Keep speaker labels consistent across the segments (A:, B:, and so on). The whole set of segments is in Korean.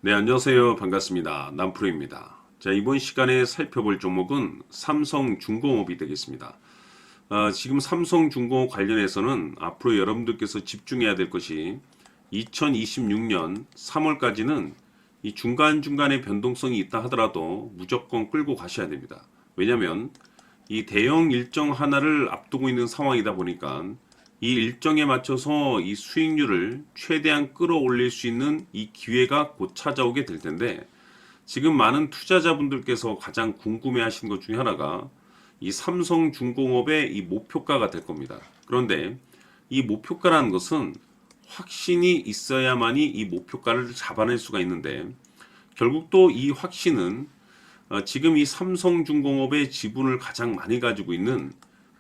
A: 네, 안녕하세요. 반갑습니다. 남프로입니다. 자, 이번 시간에 살펴볼 종목은 삼성중공업이 되겠습니다. 지금 삼성중공업 관련해서는 앞으로 여러분들께서 집중해야 될 것이 2026년 3월까지는 이 중간중간에 변동성이 있다 하더라도 무조건 끌고 가셔야 됩니다. 왜냐하면 이 대형 일정 하나를 앞두고 있는 상황이다 보니까 이 일정에 맞춰서 이 수익률을 최대한 끌어올릴 수 있는 이 기회가 곧 찾아오게 될 텐데, 지금 많은 투자자분들께서 가장 궁금해 하시는 것 중에 하나가 이 삼성중공업의 이 목표가가 될 겁니다. 그런데 이 목표가라는 것은 확신이 있어야만이 이 목표가를 잡아낼 수가 있는데, 결국 또 이 확신은 지금 이 삼성중공업의 지분을 가장 많이 가지고 있는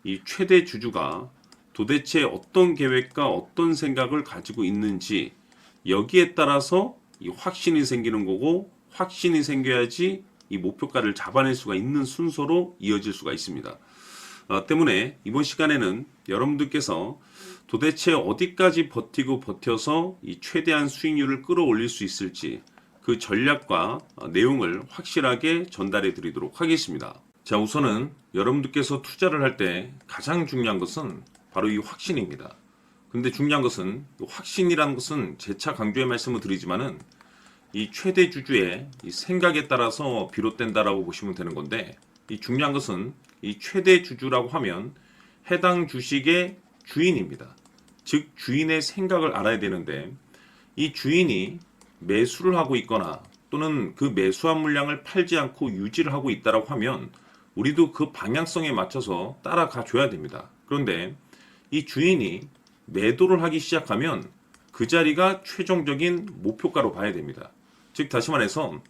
A: 이 최대 주주가 도대체 어떤 계획과 어떤 생각을 가지고 있는지, 여기에 따라서 이 확신이 생기는 거고, 확신이 생겨야지 이 목표가를 잡아낼 수가 있는 순서로 이어질 수가 있습니다. 때문에 이번 시간에는 여러분들께서 도대체 어디까지 버티고 버텨서 이 최대한 수익률을 끌어올릴 수 있을지, 그 전략과 내용을 확실하게 전달해 드리도록 하겠습니다. 자, 우선은 여러분들께서 투자를 할 때 가장 중요한 것은 바로 이 확신입니다. 근데 중요한 것은 확신이라는 것은 재차 강조의 말씀을 드리지만은 이 최대 주주의 이 생각에 따라서 비롯된다라고 보시면 되는 건데, 이 중요한 것은 이 최대 주주라고 하면 해당 주식의 주인입니다. 즉 주인의 생각을 알아야 되는데, 이 주인이 매수를 하고 있거나 또는 그 매수한 물량을 팔지 않고 유지를 하고 있다라고 하면 우리도 그 방향성에 맞춰서 따라가 줘야 됩니다. 그런데 이 주인이 매도를 하기 시작하면 그 자리가 최종적인 목표가로 봐야 됩니다. 즉 다시 말해서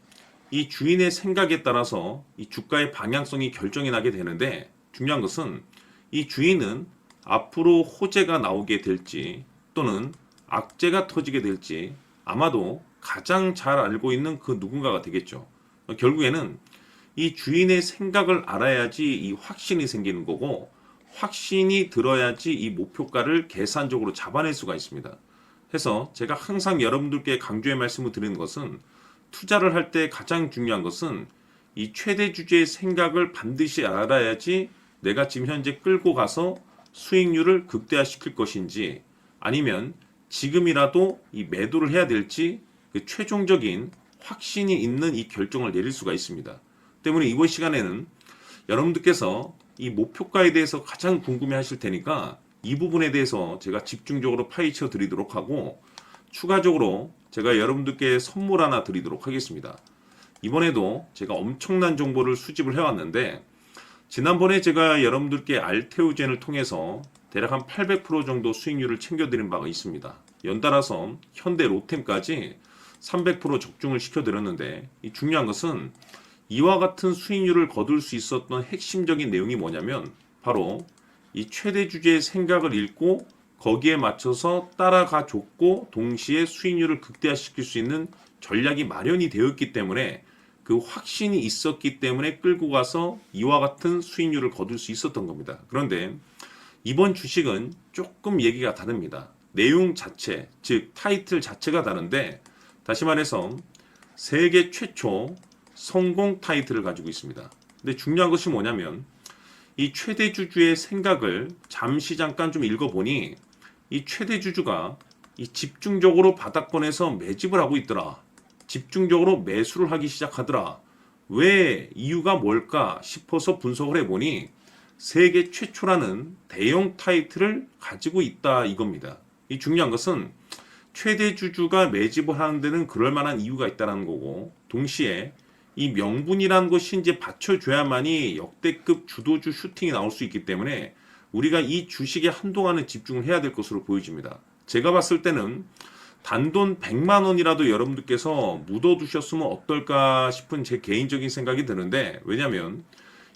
A: 이 주인의 생각에 따라서 이 주가의 방향성이 결정이 나게 되는데, 중요한 것은 이 주인은 앞으로 호재가 나오게 될지 또는 악재가 터지게 될지 아마도 가장 잘 알고 있는 그 누군가가 되겠죠. 결국에는 이 주인의 생각을 알아야지 이 확신이 생기는 거고, 확신이 들어야지 이 목표가를 계산적으로 잡아낼 수가 있습니다. 해서 제가 항상 여러분들께 강조의 말씀을 드리는 것은, 투자를 할 때 가장 중요한 것은 이 최대 주주의 생각을 반드시 알아야지 내가 지금 현재 끌고 가서 수익률을 극대화시킬 것인지, 아니면 지금이라도 이 매도를 해야 될지 그 최종적인 확신이 있는 이 결정을 내릴 수가 있습니다. 때문에 이번 시간에는 여러분들께서 이 목표가에 대해서 가장 궁금해 하실 테니까 이 부분에 대해서 제가 집중적으로 파헤쳐 드리도록 하고, 추가적으로 제가 여러분들께 선물 하나 드리도록 하겠습니다. 이번에도 제가 엄청난 정보를 수집을 해왔는데, 지난번에 제가 여러분들께 알테오젠을 통해서 대략 한 800% 정도 수익률을 챙겨드린 바가 있습니다. 연달아서 현대 로템까지 300% 적중을 시켜드렸는데, 이 중요한 것은 이와 같은 수익률을 거둘 수 있었던 핵심적인 내용이 뭐냐면, 바로 이 최대 주주의 생각을 읽고 거기에 맞춰서 따라가 줬고 동시에 수익률을 극대화시킬 수 있는 전략이 마련이 되었기 때문에, 그 확신이 있었기 때문에 끌고 가서 이와 같은 수익률을 거둘 수 있었던 겁니다. 그런데 이번 주식은 조금 얘기가 다릅니다. 내용 자체, 즉 타이틀 자체가 다른데, 다시 말해서 세계 최초 성공 타이틀을 가지고 있습니다. 근데 중요한 것이 뭐냐면, 이 최대 주주의 생각을 잠시 잠깐 좀 읽어보니 이 최대 주주가 이 집중적으로 바닥권에서 매집을 하고 있더라. 집중적으로 매수를 하기 시작하더라. 왜, 이유가 뭘까 싶어서 분석을 해보니 세계 최초라는 대형 타이틀을 가지고 있다 이겁니다. 이 중요한 것은 최대 주주가 매집을 하는 데는 그럴 만한 이유가 있다는 거고, 동시에 이 명분이라는 것이 이제 받쳐줘야만이 역대급 주도주 슈팅이 나올 수 있기 때문에 우리가 이 주식에 한동안은 집중을 해야 될 것으로 보여집니다. 제가 봤을 때는 단돈 100만 원이라도 여러분들께서 묻어두셨으면 어떨까 싶은 제 개인적인 생각이 드는데, 왜냐하면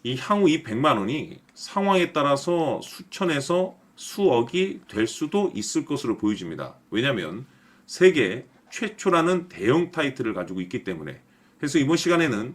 A: 이 향후 이 100만 원이 상황에 따라서 수천에서 수억이 될 수도 있을 것으로 보여집니다. 왜냐하면 세계 최초라는 대형 타이틀을 가지고 있기 때문에. 그래서 이번 시간에는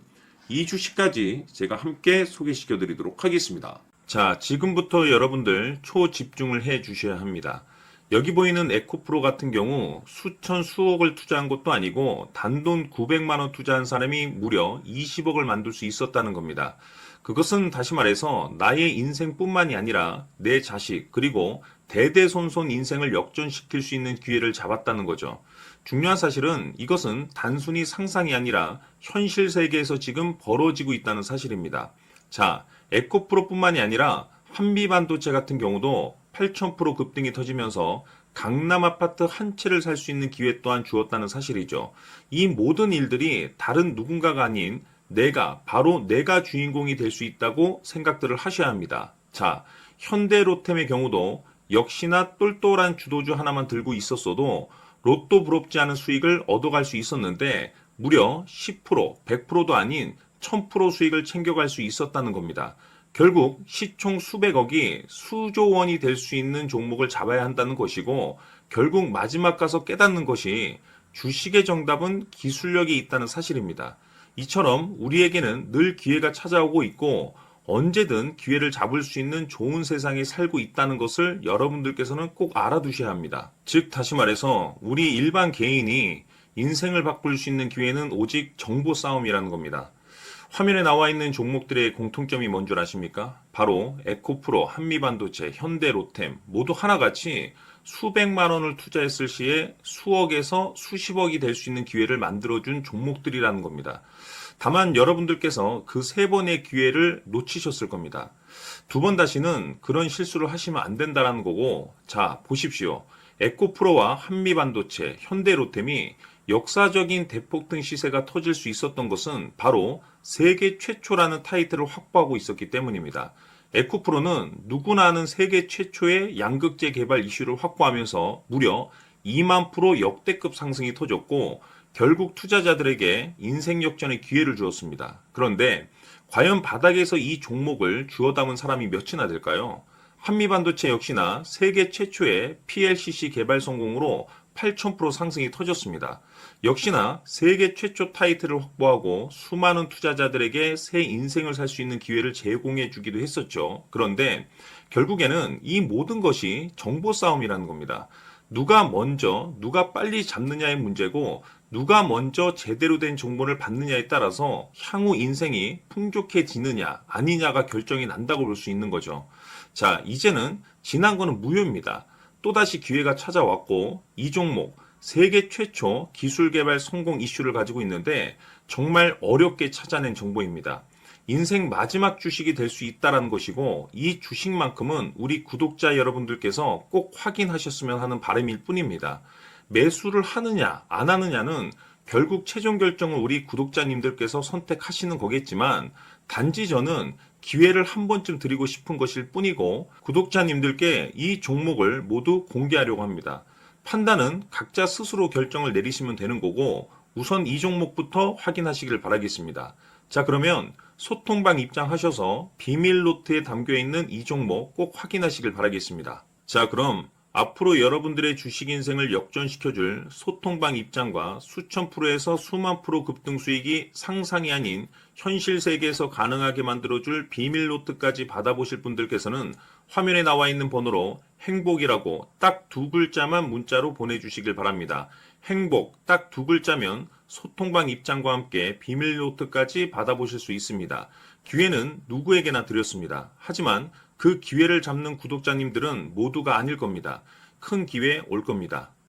A: 이 주식까지 제가 함께 소개시켜 드리도록 하겠습니다. 자, 지금부터 여러분들 초집중을 해 주셔야 합니다.
B: 여기 보이는 에코프로 같은 경우 수천 수억을 투자한 것도 아니고 단돈 900만 원 투자한 사람이 무려 20억을 만들 수 있었다는 겁니다. 그것은 다시 말해서 나의 인생뿐만이 아니라 내 자식 그리고 대대손손 인생을 역전시킬 수 있는 기회를 잡았다는 거죠. 중요한 사실은 이것은 단순히 상상이 아니라 현실 세계에서 지금 벌어지고 있다는 사실입니다. 자, 에코프로뿐만이 아니라 한미반도체 같은 경우도 8,000% 급등이 터지면서 강남 아파트 한 채를 살 수 있는 기회 또한 주었다는 사실이죠. 이 모든 일들이 다른 누군가가 아닌 바로 내가 주인공이 될 수 있다고 생각들을 하셔야 합니다. 자, 현대로템의 경우도 역시나 똘똘한 주도주 하나만 들고 있었어도 로또 부럽지 않은 수익을 얻어갈 수 있었는데 무려 10%, 100%도 아닌 1000% 수익을 챙겨갈 수 있었다는 겁니다. 결국 시총 수백억이 수조 원이 될 수 있는 종목을 잡아야 한다는 것이고 결국 마지막 가서 깨닫는 것이 주식의 정답은 기술력이 있다는 사실입니다. 이처럼 우리에게는 늘 기회가 찾아오고 있고 언제든 기회를 잡을 수 있는 좋은 세상에 살고 있다는 것을 여러분들께서는 꼭 알아두셔야 합니다. 즉 다시 말해서 우리 일반 개인이 인생을 바꿀 수 있는 기회는 오직 정보 싸움이라는 겁니다. 화면에 나와 있는 종목들의 공통점이 뭔 줄 아십니까? 바로 에코프로, 한미반도체, 현대로템 모두 하나같이 수백만 원을 투자했을 시에 수억에서 수십억이 될 수 있는 기회를 만들어준 종목들이라는 겁니다. 다만 여러분들께서 그 세 번의 기회를 놓치셨을 겁니다. 두 번 다시는 그런 실수를 하시면 안 된다는 거고, 자, 보십시오. 에코프로와 한미반도체, 현대로템이 역사적인 대폭등 시세가 터질 수 있었던 것은 바로 세계 최초라는 타이틀을 확보하고 있었기 때문입니다. 에코프로는 누구나 아는 세계 최초의 양극재 개발 이슈를 확보하면서 무려 2만 프로 역대급 상승이 터졌고 결국 투자자들에게 인생 역전의 기회를 주었습니다. 그런데 과연 바닥에서 이 종목을 주워 담은 사람이 몇이나 될까요? 한미반도체 역시나 세계 최초의 PLCC 개발 성공으로 8,000% 상승이 터졌습니다. 역시나 세계 최초 타이틀을 확보하고 수많은 투자자들에게 새 인생을 살 수 있는 기회를 제공해 주기도 했었죠. 그런데 결국에는 이 모든 것이 정보 싸움이라는 겁니다. 누가 빨리 잡느냐의 문제고 누가 먼저 제대로 된 정보를 받느냐에 따라서 향후 인생이 풍족해지느냐 아니냐가 결정이 난다고 볼 수 있는 거죠. 자, 이제는 지난 거는 무효입니다. 또다시 기회가 찾아왔고 이 종목 세계 최초 기술 개발 성공 이슈를 가지고 있는데 정말 어렵게 찾아낸 정보입니다. 인생 마지막 주식이 될 수 있다는 것이고 이 주식만큼은 우리 구독자 여러분들께서 꼭 확인하셨으면 하는 바람일 뿐입니다. 매수를 하느냐 안 하느냐는 결국 최종 결정을 우리 구독자님들께서 선택하시는 거겠지만 단지 저는 기회를 한 번쯤 드리고 싶은 것일 뿐이고 구독자님들께 이 종목을 모두 공개하려고 합니다. 판단은 각자 스스로 결정을 내리시면 되는 거고 우선 이 종목부터 확인하시길 바라겠습니다. 자, 그러면 소통방 입장하셔서 비밀 노트에 담겨 있는 이 종목 꼭 확인하시길 바라겠습니다. 자, 그럼 앞으로 여러분들의 주식 인생을 역전시켜줄 소통방 입장과 수천 프로에서 수만 프로 급등 수익이 상상이 아닌 현실 세계에서 가능하게 만들어줄 비밀 노트까지 받아보실 분들께서는 화면에 나와 있는 번호로 행복이라고 딱 두 글자만 문자로 보내주시길 바랍니다. 행복 딱 두 글자면 소통방 입장과 함께 비밀 노트까지 받아보실 수 있습니다. 기회는 누구에게나 드렸습니다. 하지만 그 기회를 잡는 구독자님들은 모두가 아닐 겁니다. 큰 기회 올 겁니다.